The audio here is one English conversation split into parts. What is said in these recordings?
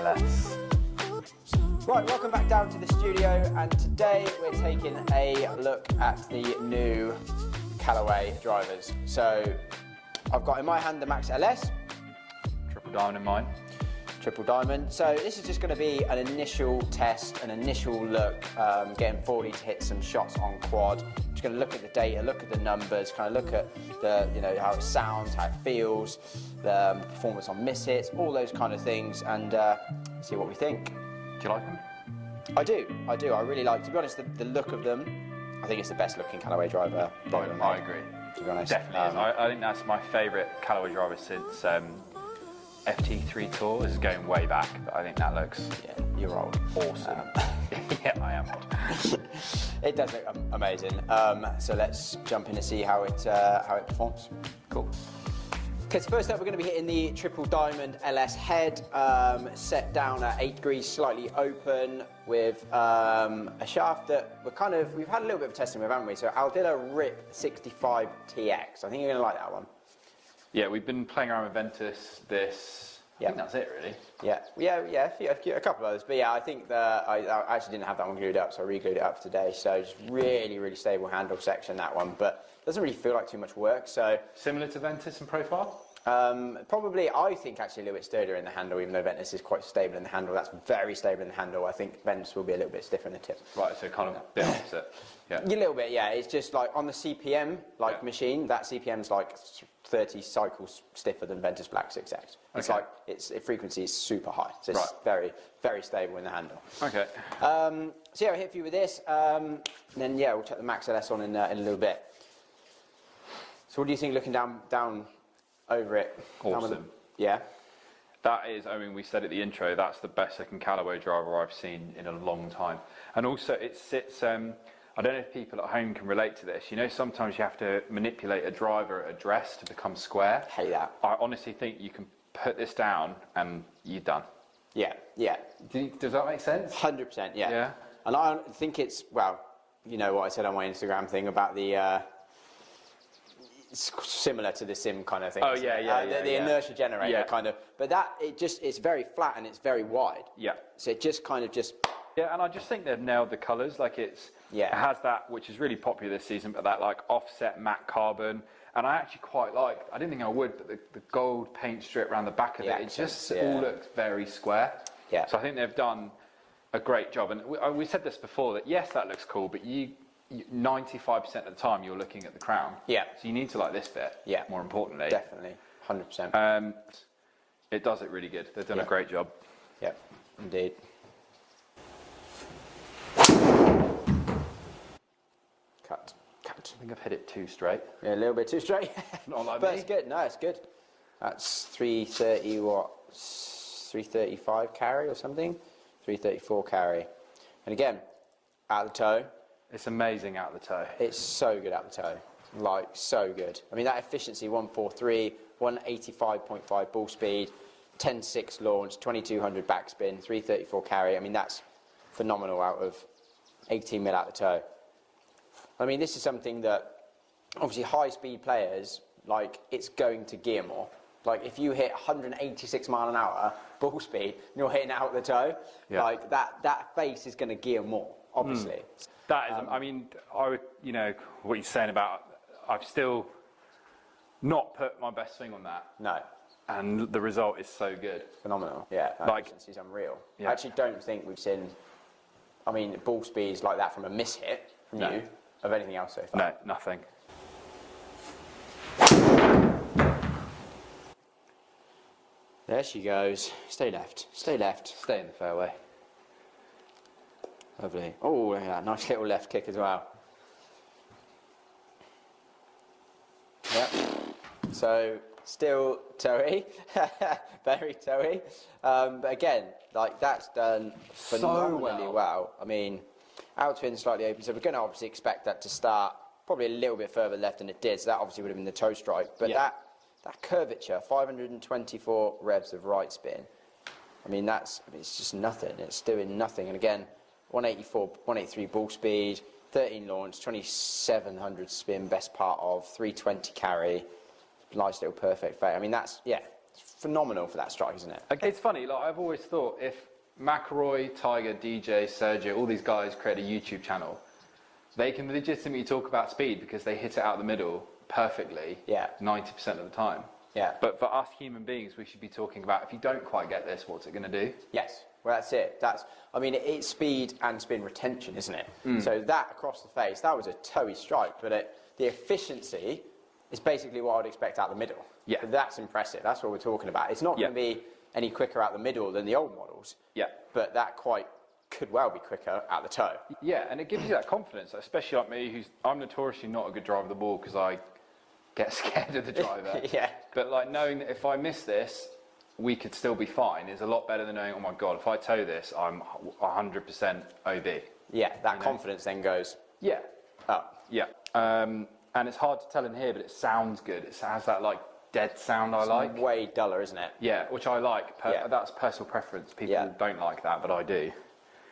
LS. Right, welcome back down to the studio, and today we're taking a look at the new Callaway drivers. So I've got in my hand the Max LS. Triple diamond in mine. Triple diamond. So this is just going to be an initial test, an initial look, getting Fordy to hit some shots on quad. Just going to look at the data, look at the numbers, kind of look at the, how it sounds, how it feels, the performance on Mishit, all those kind of things, and see what we think. Do you like them? I do. I really like, to be honest, the look of them. I think it's the best looking Callaway driver. I agree. To be honest. Definitely is. I think that's my favourite Callaway driver since FT3 Tour. This is going way back, but I think that looks you're old. Awesome. Yeah, I am old. It does look amazing. So let's jump in and see how it performs. Cool. Okay, so first up we're going to be hitting the Triple Diamond LS head, set down at 8 degrees, slightly open, with a shaft that we've had a little bit of testing with, haven't we? So Aldila RIP 65 TX. I think you're going to like that one. Yeah, we've been playing around with Ventus this. I think that's it, really. A couple of others, but yeah, I think that I actually didn't have that one glued up, so I re-glued it up today. So just really stable handle section, that one, but doesn't really feel like too much work. So similar to Ventus in profile. Probably, I think actually a little bit sturdier in the handle, even though Ventus is quite stable in the handle. That's very stable in the handle. I think Ventus will be a little bit stiffer in the tip. Right, so kind of a bit opposite. Yeah. A little bit, yeah. It's just like on the CPM machine, that CPM's like 30 cycles stiffer than Ventus Black 6X. It's like its frequency is super high, so it's very stable in the handle. Okay. So yeah, I'll hit for you with this, and then yeah, we'll check the Max LS on in a little bit. So what do you think looking down over it? Awesome. Yeah. That is, I mean, we said at the intro, that's the best looking Callaway driver I've seen in a long time. And also it sits, I don't know if people at home can relate to this. You know, sometimes you have to manipulate a driver at a dress to become square. Hate that. I honestly think you can put this down and you're done. Yeah. Does that make sense? 100%, yeah. Yeah. And I think it's, well, you know what I said on my Instagram thing about the, it's similar to the sim kind of thing. Oh, yeah. The inertia generator kind of, but that, it's very flat and it's very wide. Yeah. So it just kind of Yeah, and I just think they've nailed the colours. Like it has that, which is really popular this season, but that like offset matte carbon. And I actually quite like, I didn't think I would, but the gold paint strip around the back of it just all looks very square. Yeah. So I think they've done a great job. And we said this before, that yes, that looks cool, but 95% of the time you're looking at the crown. Yeah. So you need to like this bit. Yeah. More importantly. Definitely. 100%. It does it really good. They've done a great job. Yeah, indeed. Cut. I think I've hit it too straight. Yeah, a little bit too straight. Not like but me. it's good. No, it's good. That's 330, what? 335 carry or something? 334 carry. And again, out the toe. It's amazing out the toe. It's so good out the toe. Like, so good. I mean, that efficiency, 143, 185.5 ball speed, 10.6 launch, 2200 backspin, 334 carry. I mean, that's phenomenal out of 18 mil out the toe. I mean, this is something that, obviously, high-speed players, like, it's going to gear more. Like, if you hit 186 mile an hour ball speed and you're hitting out the toe, like, that face is going to gear more, obviously. That is, I mean, I would, what you're saying about, I've still not put my best thing on that. No. And the result is so good. Phenomenal. Yeah, that efficiency is unreal. I actually don't think we've seen, I mean, ball speeds like that from a Mishit from you, of anything else so far. No, nothing. There she goes. Stay left. Stay left. Stay in the fairway. Lovely. Oh, yeah, nice little left kick as well. Yep. So, still toey. Very toey. But again, like, that's done phenomenally well. I mean, outswing slightly open, so we're going to obviously expect that to start probably a little bit further left than it did, so that obviously would have been the toe strike. But that curvature, 524 revs of right spin, I mean, it's just nothing. It's doing nothing. And again, 184, 183 ball speed, 13 launch, 2700 spin, best part of, 320 carry, nice little perfect fade. I mean, it's phenomenal for that strike, isn't it? It's funny, like I've always thought if McElroy, Tiger, DJ, Sergio, all these guys create a YouTube channel, they can legitimately talk about speed because they hit it out the middle perfectly 90% of the time. Yeah. But for us human beings, we should be talking about if you don't quite get this, what's it going to do? Yes. Well, that's it. It's speed and spin retention, isn't it? So that across the face, that was a toey strike, but the efficiency is basically what I'd expect out the middle. Yeah. So that's impressive. That's what we're talking about. It's not going to be any quicker out the middle than the old models. Yeah. But that could well be quicker at the toe. Yeah, and it gives you that confidence, especially like me, I'm notoriously not a good driver of the ball because I get scared of the driver. Yeah. But like knowing that if I miss this, we could still be fine is a lot better than knowing, oh my God, if I toe this, I'm 100% OB. Yeah, that confidence then goes up. Yeah. And it's hard to tell in here, but it sounds good. It has that like dead sound I like. It's way duller, isn't it? Yeah, which I like. That's personal preference. People don't like that, but I do.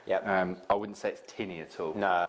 Yeah. I wouldn't say it's tinny at all. No.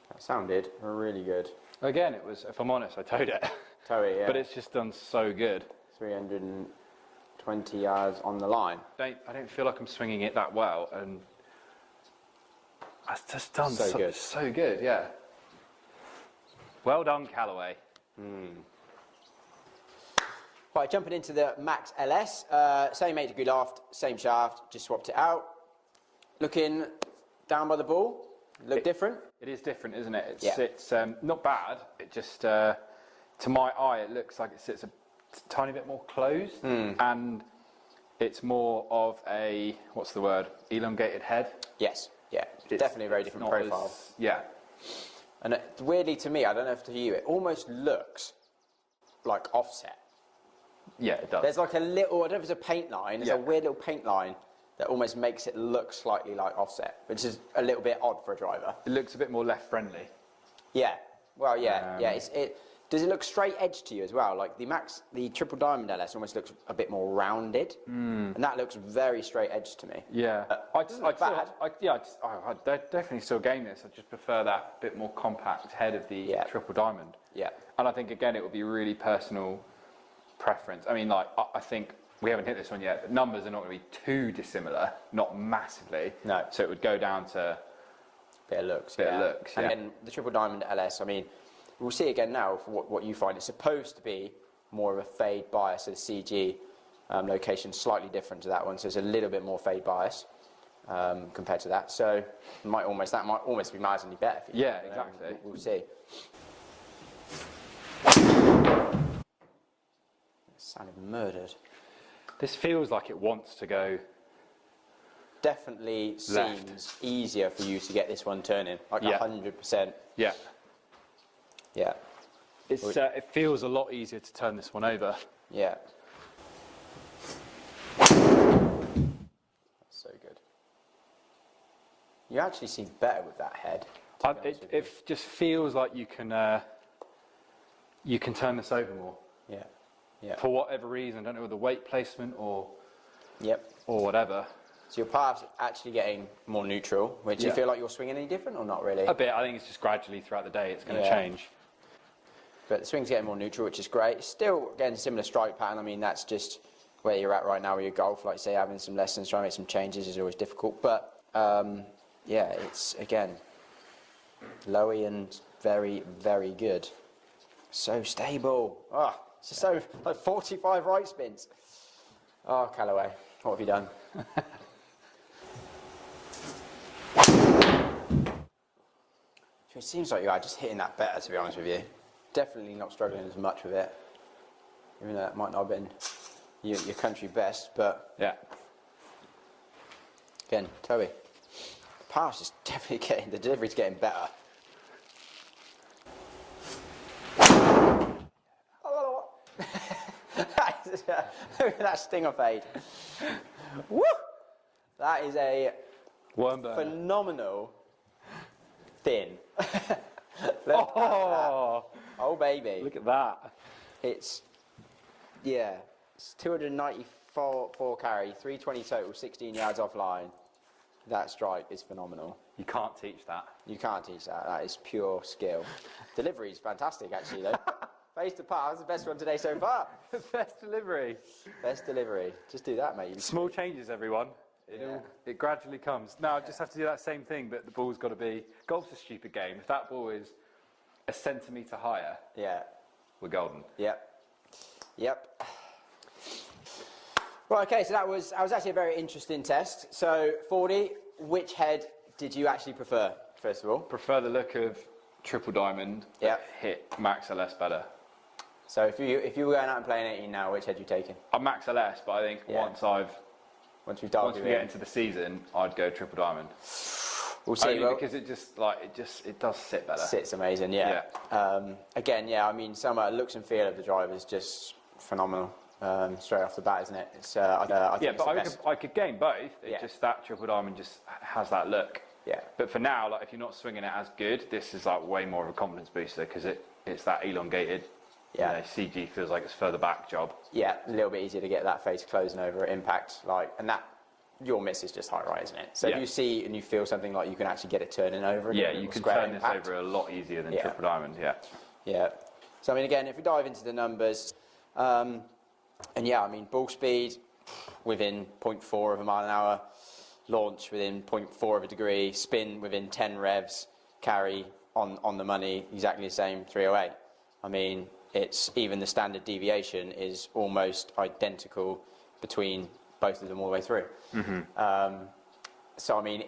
That sounded really good. Again, it was, if I'm honest, I towed it. Toey, yeah. But it's just done so good. 320 yards on the line. I don't feel like I'm swinging it that well, and it's just done so good, yeah. Well done, Callaway. Right, jumping into the Max LS. Same 8 degree loft, same shaft, just swapped it out. Looking down by the ball, different? It is different, isn't it? It's not bad. It just, to my eye, it looks like it sits a tiny bit more closed, and it's more of a, what's the word, elongated head. Yes, yeah. It's definitely a very different profile. And weirdly to me, I don't know if to you, it almost looks like offset. Yeah, it does. There's like a little, I don't know if it's a paint line, there's a weird little paint line that almost makes it look slightly like offset, which is a little bit odd for a driver. It looks a bit more left friendly. Yeah, well, does it look straight edge to you as well? Like the Triple Diamond LS almost looks a bit more rounded, and that looks very straight edge to me. Yeah, I'd definitely still game this. I just prefer that bit more compact head of the Triple Diamond. Yeah, and I think again it would be really personal preference. I mean, like I think we haven't hit this one yet, but numbers are not going to be too dissimilar, not massively. No. So it would go down to bit of looks. And then the Triple Diamond LS, I mean, we'll see again now for what you find. It's supposed to be more of a fade bias, so the CG location slightly different to that one, so it's a little bit more fade bias compared to that. So that might almost be marginally better. Exactly. We'll see. It sounded murdered. This feels like it wants to go. Definitely left. Seems easier for you to get this one turning, like 100%. Yeah. Yeah. It feels a lot easier to turn this one over. Yeah. That's so good. You actually seem better with that head. It just feels like you can turn this over more. Yeah. Yeah. For whatever reason, I don't know, the weight placement or whatever. So your path's actually getting more neutral, which do you feel like you're swinging any different or not really? A bit. I think it's just gradually throughout the day it's going to change. But the swing's getting more neutral, which is great. Still, again, similar strike pattern. I mean, that's just where you're at right now with your golf. Like, say, having some lessons, trying to make some changes is always difficult. But, it's, again, lowy and very, very good. So stable. Oh, it's just so, like 45 right spins. Oh, Callaway, what have you done? It seems like you are just hitting that better, to be honest with you. Definitely not struggling as much with it, even though that might not have been your country best, but again, Toby, the pass is definitely the delivery's getting better. Look at that stinger fade. Woo! That is a phenomenal thin. Oh baby. Look at that. It's 294 carry, 320 total, 16 yards offline. That strike is phenomenal. You can't teach that. You can't teach that. That is pure skill. Delivery is fantastic, actually, though. Face to pass, the best one today so far. Best delivery. Best delivery. Just do that, mate. Small changes, everyone. It gradually comes. Now I just have to do that same thing, but the ball's got to be. Golf's a stupid game. If that ball is a centimetre higher, we're golden. Yep. Right, okay, so that was actually a very interesting test. So, Fordy, which head did you actually prefer, first of all? Prefer the look of triple diamond. Hit max LS better. So if you were going out and playing 18 now, which head are you taking? I'm max LS, but I think once we get into the season, I'd go triple diamond. We'll see. Only because it does sit better. Sits amazing, yeah. Again, I mean, looks and feel of the driver is just phenomenal. Straight off the bat, isn't it? It's, I think I could gain both. It's just that triple diamond just has that look. Yeah. But for now, like if you're not swinging it as good, this is like way more of a confidence booster because it's that elongated. Yeah. CG feels like it's further back job. Yeah, a little bit easier to get that face closing over at impact, and that your miss is just high right, isn't it? So if you see and you feel something like you can actually get it turning over. You can turn this over a lot easier than triple diamond. Yeah. So I mean, again, if we dive into the numbers, and I mean, ball speed within 0.4 of a mile an hour, launch within 0.4 of a degree, spin within 10 revs, carry on the money, exactly the same 308. I mean, it's even the standard deviation is almost identical between both of them all the way through. So I mean,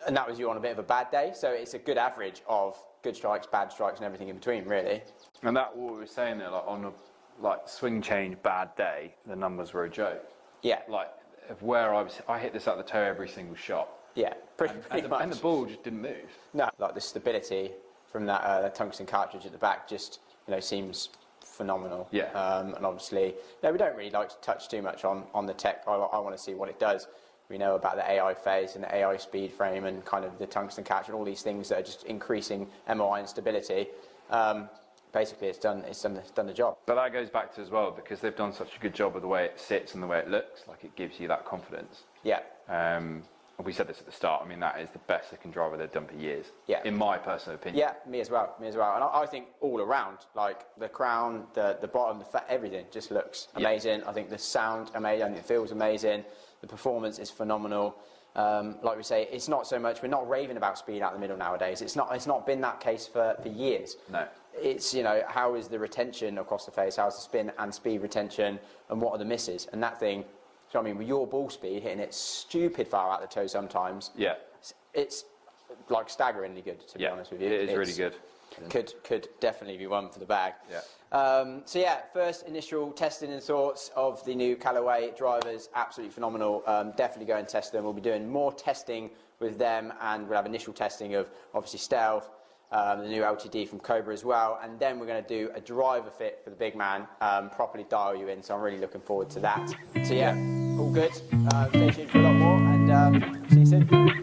and that was you on a bit of a bad day. So it's a good average of good strikes, bad strikes, and everything in between, really. And that what we were saying there, like on a swing change bad day, the numbers were a joke. Yeah. Like of where I hit this at the toe every single shot. Yeah, pretty much. And the ball just didn't move. No, like the stability from that tungsten cartridge at the back just seems phenomenal. Yeah. And obviously, we don't really like to touch too much on the tech. I want to see what it does. We know about the AI phase and the AI speed frame and kind of the tungsten catch and all these things that are just increasing MOI and stability. Basically, it's done the job. But that goes back to as well because they've done such a good job of the way it sits and the way it looks. Like it gives you that confidence. Yeah. We said this at the start. I mean, that is the best looking driver they've done for years. Yeah. In my personal opinion. Yeah, me as well. And I think all around, like the crown, the bottom, the fat, everything just looks amazing. I think the sound amazing. I think it feels amazing. The performance is phenomenal. Like we say, it's not so much. We're not raving about speed out the middle nowadays. It's not been that case for years. No. It's how is the retention across the face? How's the spin and speed retention? And what are the misses? And that thing. So I mean, with your ball speed hitting it stupid far out the toe sometimes. Yeah. It's like staggeringly good, to be honest with you. It is really good. Could definitely be one for the bag. Yeah. So first initial testing and thoughts of the new Callaway drivers, absolutely phenomenal. Definitely go and test them. We'll be doing more testing with them, and we'll have initial testing of obviously Stealth, the new LTD from Cobra as well, and then we're going to do a driver fit for the big man, properly dial you in. So I'm really looking forward to that. So all good. Stay tuned for a lot more, and see you soon.